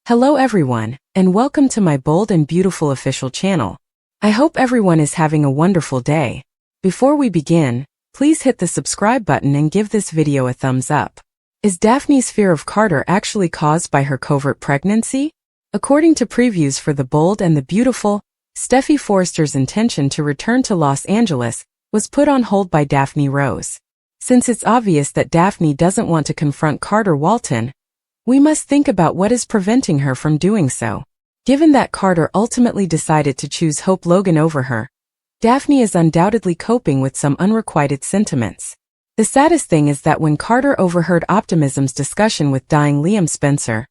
Hello everyone, and welcome to my bold and beautiful official channel. I hope everyone is having a wonderful day. Before we begin, please hit the subscribe button and give this video a thumbs up. Is Daphne's fear of Carter actually caused by her covert pregnancy? According to previews for The Bold and the Beautiful, Steffy Forrester's intention to return to Los Angeles was put on hold by Daphne Rose. Since it's obvious that Daphne doesn't want to confront Carter Walton, we must think about what is preventing her from doing so. Given that Carter ultimately decided to choose Hope Logan over her, Daphne is undoubtedly coping with some unrequited sentiments. The saddest thing is that when Carter overheard Optimism's discussion with dying Liam Spencer,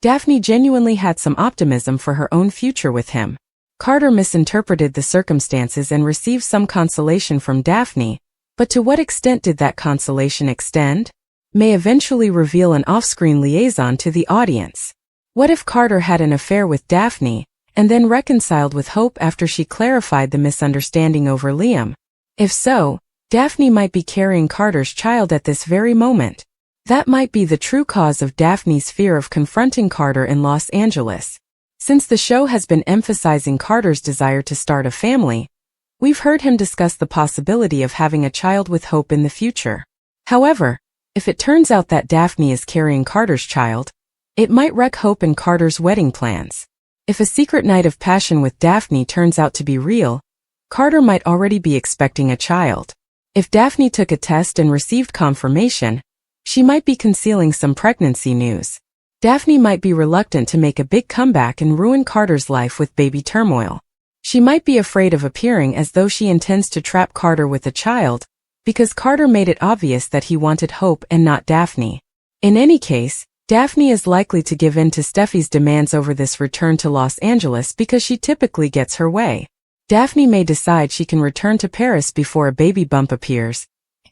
Daphne genuinely had some optimism for her own future with him. Carter misinterpreted the circumstances and received some consolation from Daphne, but to what extent did that consolation extend? May eventually reveal an off-screen liaison to the audience. What if Carter had an affair with Daphne, and then reconciled with Hope after she clarified the misunderstanding over Liam? If so, Daphne might be carrying Carter's child at this very moment. That might be the true cause of Daphne's fear of confronting Carter in Los Angeles. Since the show has been emphasizing Carter's desire to start a family, we've heard him discuss the possibility of having a child with Hope in the future. However, if it turns out that Daphne is carrying Carter's child, it might wreck Hope and Carter's wedding plans. If a secret night of passion with Daphne turns out to be real, Carter might already be expecting a child. If Daphne took a test and received confirmation, she might be concealing some pregnancy news. Daphne might be reluctant to make a big comeback and ruin Carter's life with baby turmoil. She might be afraid of appearing as though she intends to trap Carter with a child, because Carter made it obvious that he wanted Hope and not Daphne. In any case, Daphne is likely to give in to Steffy's demands over this return to Los Angeles because she typically gets her way. Daphne may decide she can return to Paris before a baby bump appears,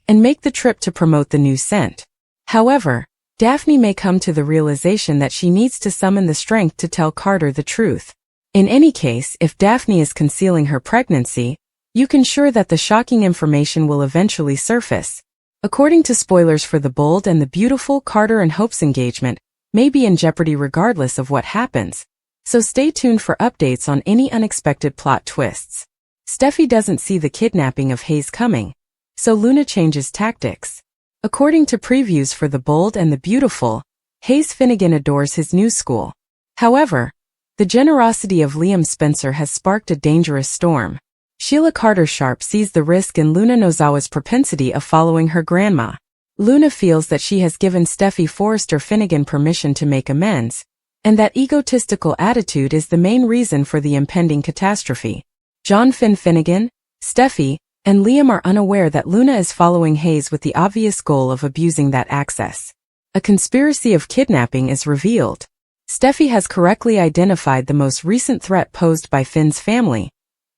and make the trip to promote the new scent. However, Daphne may come to the realization that she needs to summon the strength to tell Carter the truth. In any case, if Daphne is concealing her pregnancy, you can sure that the shocking information will eventually surface. According to spoilers for The Bold and the Beautiful, Carter and Hope's engagement may be in jeopardy regardless of what happens, so stay tuned for updates on any unexpected plot twists. Steffy doesn't see the kidnapping of Hayes coming, so Luna changes tactics. According to previews for The Bold and the Beautiful, Hayes Finnegan adores his new school. However, the generosity of Liam Spencer has sparked a dangerous storm. Sheila Carter-Sharp sees the risk in Luna Nozawa's propensity of following her grandma. Luna feels that she has given Steffy Forrester Finnegan permission to make amends, and that egotistical attitude is the main reason for the impending catastrophe. John Finnegan, Steffy, and Liam are unaware that Luna is following Hayes with the obvious goal of abusing that access. A conspiracy of kidnapping is revealed. Steffy has correctly identified the most recent threat posed by Finn's family,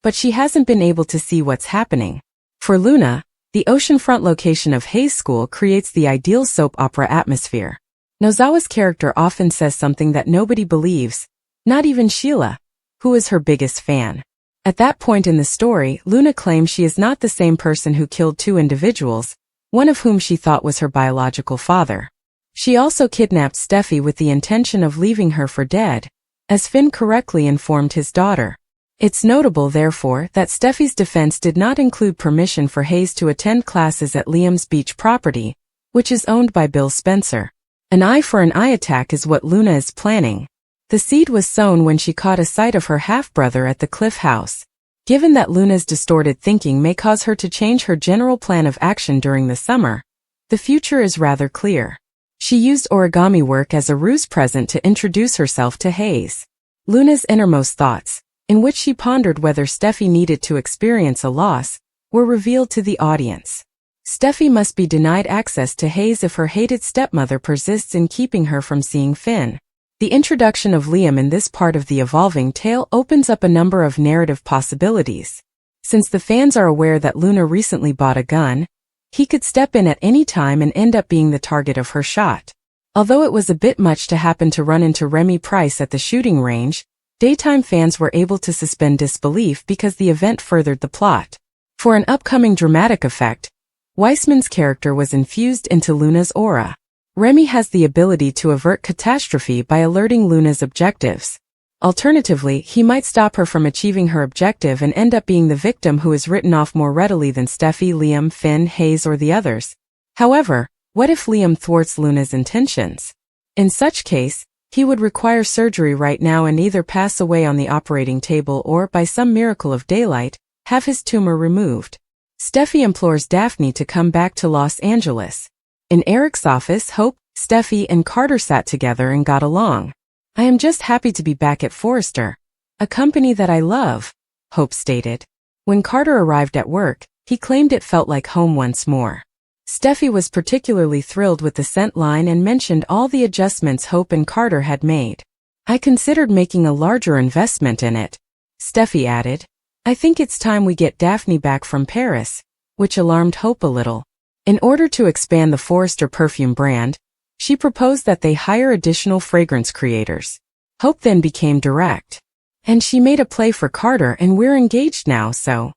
but she hasn't been able to see what's happening. For Luna, the oceanfront location of Hayes School creates the ideal soap opera atmosphere. Nozawa's character often says something that nobody believes, not even Sheila, who is her biggest fan. At that point in the story, Luna claims she is not the same person who killed two individuals, one of whom she thought was her biological father. She also kidnapped Steffy with the intention of leaving her for dead, as Finn correctly informed his daughter. It's notable, therefore, that Steffy's defense did not include permission for Hayes to attend classes at Liam's beach property, which is owned by Bill Spencer. An eye for an eye attack is what Luna is planning. The seed was sown when she caught a sight of her half-brother at the Cliff House. Given that Luna's distorted thinking may cause her to change her general plan of action during the summer, the future is rather clear. She used origami work as a ruse present to introduce herself to Hayes. Luna's innermost thoughts, in which she pondered whether Steffy needed to experience a loss, were revealed to the audience. Steffy must be denied access to Hayes if her hated stepmother persists in keeping her from seeing Finn. The introduction of Liam in this part of the evolving tale opens up a number of narrative possibilities. Since the fans are aware that Luna recently bought a gun, he could step in at any time and end up being the target of her shot. Although it was a bit much to happen to run into Remy Price at the shooting range, daytime fans were able to suspend disbelief because the event furthered the plot. For an upcoming dramatic effect, Weissman's character was infused into Luna's aura. Remy has the ability to avert catastrophe by alerting Luna's objectives. Alternatively, he might stop her from achieving her objective and end up being the victim who is written off more readily than Steffi, Liam, Finn, Hayes, or the others. However, what if Liam thwarts Luna's intentions? In such case, he would require surgery right now and either pass away on the operating table or, by some miracle of daylight, have his tumor removed. Steffi implores Daphne to come back to Los Angeles. In Eric's office, Hope, Steffi, and Carter sat together and got along. "I am just happy to be back at Forrester, a company that I love," Hope stated. When Carter arrived at work, he claimed it felt like home once more. Steffi was particularly thrilled with the scent line and mentioned all the adjustments Hope and Carter had made. "I considered making a larger investment in it," Steffi added. "I think it's time we get Daphne back from Paris," which alarmed Hope a little. In order to expand the Forrester perfume brand, she proposed that they hire additional fragrance creators. Hope then became direct. "And she made a play for Carter and we're engaged now, so,"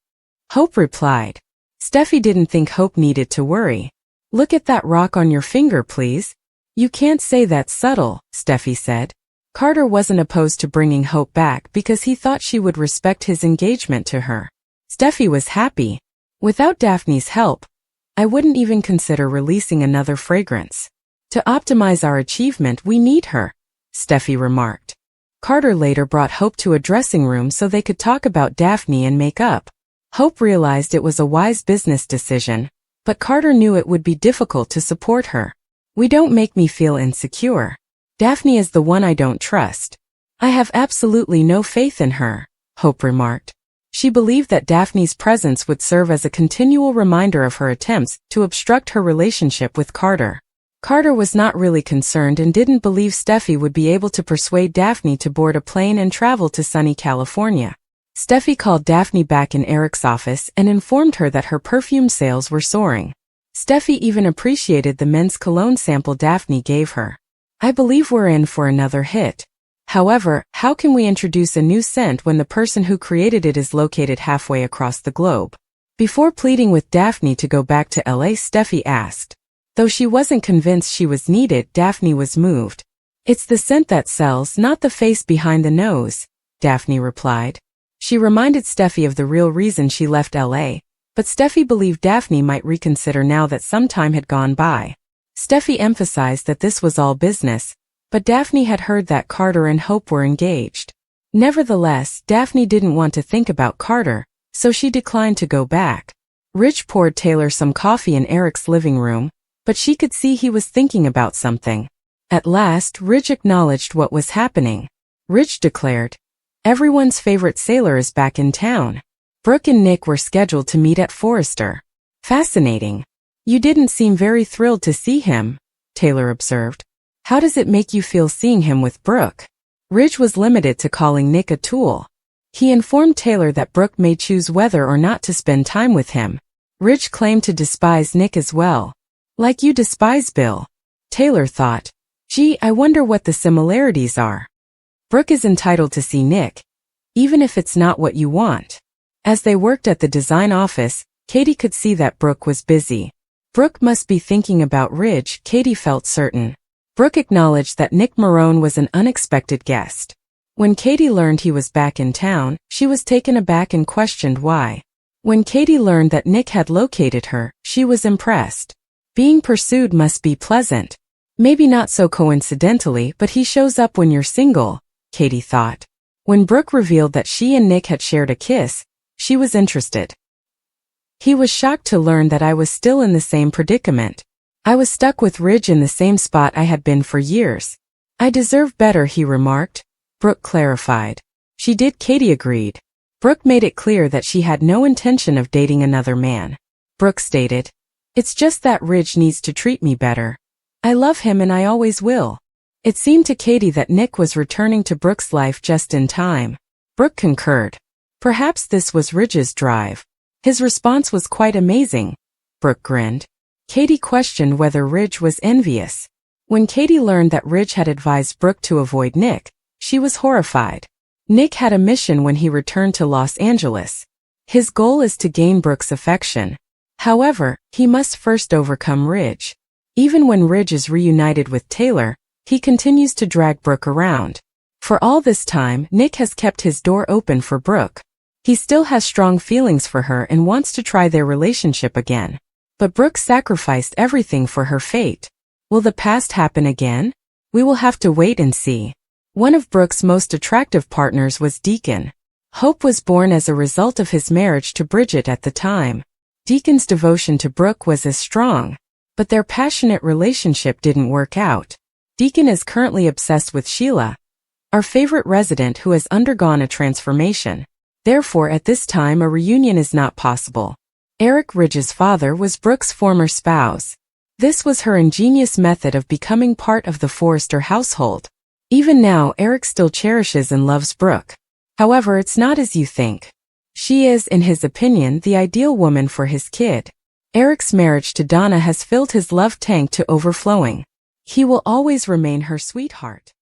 Hope replied. Steffi didn't think Hope needed to worry. "Look at that rock on your finger, please." "You can't say that subtle," Steffi said. Carter wasn't opposed to bringing Hope back because he thought she would respect his engagement to her. Steffi was happy. "Without Daphne's help, I wouldn't even consider releasing another fragrance. To optimize our achievement, we need her," Steffi remarked. Carter later brought Hope to a dressing room so they could talk about Daphne and make up. Hope realized it was a wise business decision, but Carter knew it would be difficult to support her. "We don't make me feel insecure. Daphne is the one I don't trust. I have absolutely no faith in her," Hope remarked. She believed that Daphne's presence would serve as a continual reminder of her attempts to obstruct her relationship with Carter. Carter was not really concerned and didn't believe Steffi would be able to persuade Daphne to board a plane and travel to sunny California. Steffi called Daphne back in Eric's office and informed her that her perfume sales were soaring. Steffi even appreciated the men's cologne sample Daphne gave her. "I believe we're in for another hit. However, how can we introduce a new scent when the person who created it is located halfway across the globe?" Before pleading with Daphne to go back to LA, Steffi asked. Though she wasn't convinced she was needed, Daphne was moved. "It's the scent that sells, not the face behind the nose," Daphne replied. She reminded Steffi of the real reason she left LA, but Steffi believed Daphne might reconsider now that some time had gone by. Steffi emphasized that this was all business, but Daphne had heard that Carter and Hope were engaged. Nevertheless, Daphne didn't want to think about Carter, so she declined to go back. Rich poured Taylor some coffee in Eric's living room, but she could see he was thinking about something. At last, Rich acknowledged what was happening. Rich declared, "Everyone's favorite sailor is back in town. Brooke and Nick were scheduled to meet at Forrester." "Fascinating. You didn't seem very thrilled to see him," Taylor observed. "How does it make you feel seeing him with Brooke?" Rich was limited to calling Nick a tool. He informed Taylor that Brooke may choose whether or not to spend time with him. Rich claimed to despise Nick as well. "Like you despise Bill," Taylor thought. "Gee, I wonder what the similarities are. Brooke is entitled to see Nick, even if it's not what you want." As they worked at the design office, Katie could see that Brooke was busy. Brooke must be thinking about Ridge, Katie felt certain. Brooke acknowledged that Nick Marone was an unexpected guest. When Katie learned he was back in town, she was taken aback and questioned why. When Katie learned that Nick had located her, she was impressed. Being pursued must be pleasant. Maybe not so coincidentally, but he shows up when you're single, Katie thought. When Brooke revealed that she and Nick had shared a kiss, she was interested. "He was shocked to learn that I was still in the same predicament. I was stuck with Ridge in the same spot I had been for years. I deserve better," he remarked. Brooke clarified. "She did," Katie agreed. Brooke made it clear that she had no intention of dating another man. Brooke stated, "It's just that Ridge needs to treat me better. I love him and I always will." It seemed to Katie that Nick was returning to Brooke's life just in time. Brooke concurred. Perhaps this was Ridge's drive. His response was quite amazing. Brooke grinned. Katie questioned whether Ridge was envious. When Katie learned that Ridge had advised Brooke to avoid Nick, she was horrified. Nick had a mission when he returned to Los Angeles. His goal is to gain Brooke's affection. However, he must first overcome Ridge. Even when Ridge is reunited with Taylor, he continues to drag Brooke around. For all this time, Nick has kept his door open for Brooke. He still has strong feelings for her and wants to try their relationship again. But Brooke sacrificed everything for her fate. Will the past happen again? We will have to wait and see. One of Brooke's most attractive partners was Deacon. Hope was born as a result of his marriage to Bridget at the time. Deacon's devotion to Brooke was as strong, but their passionate relationship didn't work out. Deacon is currently obsessed with Sheila, our favorite resident who has undergone a transformation. Therefore, at this time, a reunion is not possible. Eric Ridge's father was Brooke's former spouse. This was her ingenious method of becoming part of the Forrester household. Even now, Eric still cherishes and loves Brooke. However, it's not as you think. She is, in his opinion, the ideal woman for his kid. Eric's marriage to Donna has filled his love tank to overflowing. He will always remain her sweetheart.